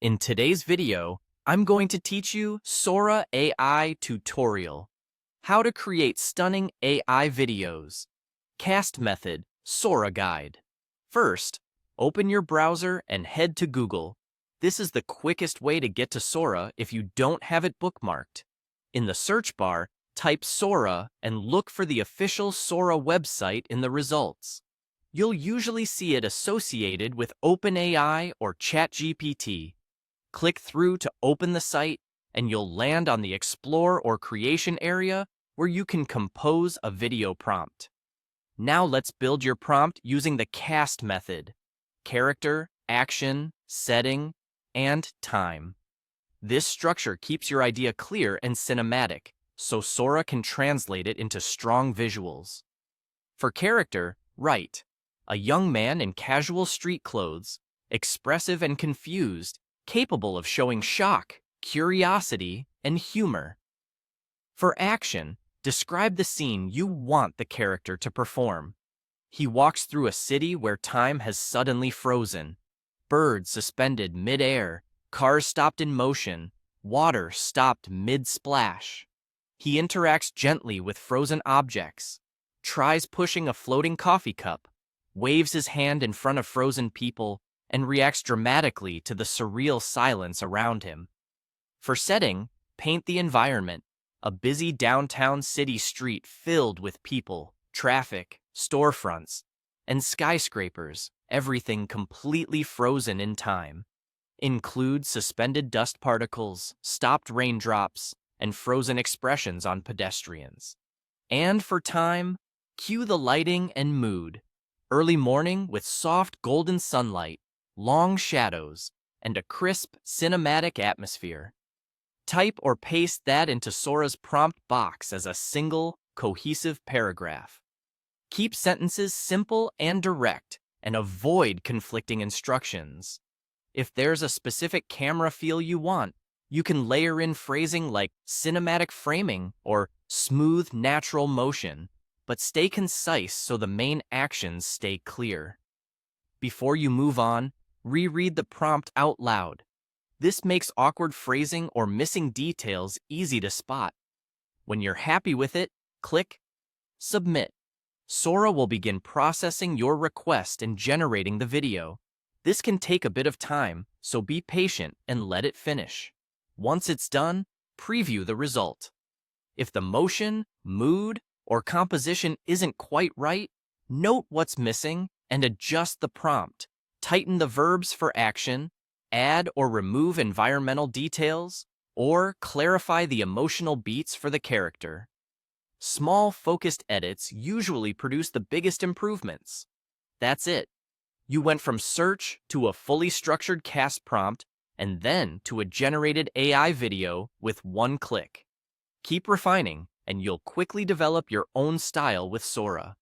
In today's video, I'm going to teach you Sora AI tutorial. How to create stunning AI videos. Cast method, Sora guide. First, open your browser and head to Google. This is the quickest way to get to Sora if you don't have it bookmarked. In the search bar, type Sora and look for the official Sora website in the results. You'll usually see it associated with OpenAI or ChatGPT. Click through to open the site, and you'll land on the Explore or Creation area where you can compose a video prompt. Now let's build your prompt using the cast method: character, action, setting, and time. This structure keeps your idea clear and cinematic, so Sora can translate it into strong visuals. For character, write: a young man in casual street clothes, expressive and confused, capable of showing shock, curiosity, and humor. For action, describe the scene you want the character to perform. He walks through a city where time has suddenly frozen. Birds suspended mid-air, cars stopped in motion, water stopped mid-splash. He interacts gently with frozen objects, tries pushing a floating coffee cup, waves his hand in front of frozen people, and reacts dramatically to the surreal silence around him. For setting, paint the environment: a busy downtown city street filled with people, traffic, storefronts, and skyscrapers, everything completely frozen in time. Include suspended dust particles, stopped raindrops, and frozen expressions on pedestrians. And for time, cue the lighting and mood: early morning with soft golden sunlight, long shadows, and a crisp, cinematic atmosphere. Type or paste that into Sora's prompt box as a single, cohesive paragraph. Keep sentences simple and direct, and avoid conflicting instructions. If there's a specific camera feel you want, you can layer in phrasing like cinematic framing or smooth, natural motion, but stay concise so the main actions stay clear. Before you move on, reread the prompt out loud. This makes awkward phrasing or missing details easy to spot. When you're happy with it, click Submit. Sora will begin processing your request and generating the video. This can take a bit of time, so be patient and let it finish. Once it's done, preview the result. If the motion, mood, or composition isn't quite right, note what's missing and adjust the prompt. Tighten the verbs for action, add or remove environmental details, or clarify the emotional beats for the character. Small, focused edits usually produce the biggest improvements. That's it. You went from search to a fully structured cast prompt, and then to a generated AI video with one click. Keep refining, and you'll quickly develop your own style with Sora.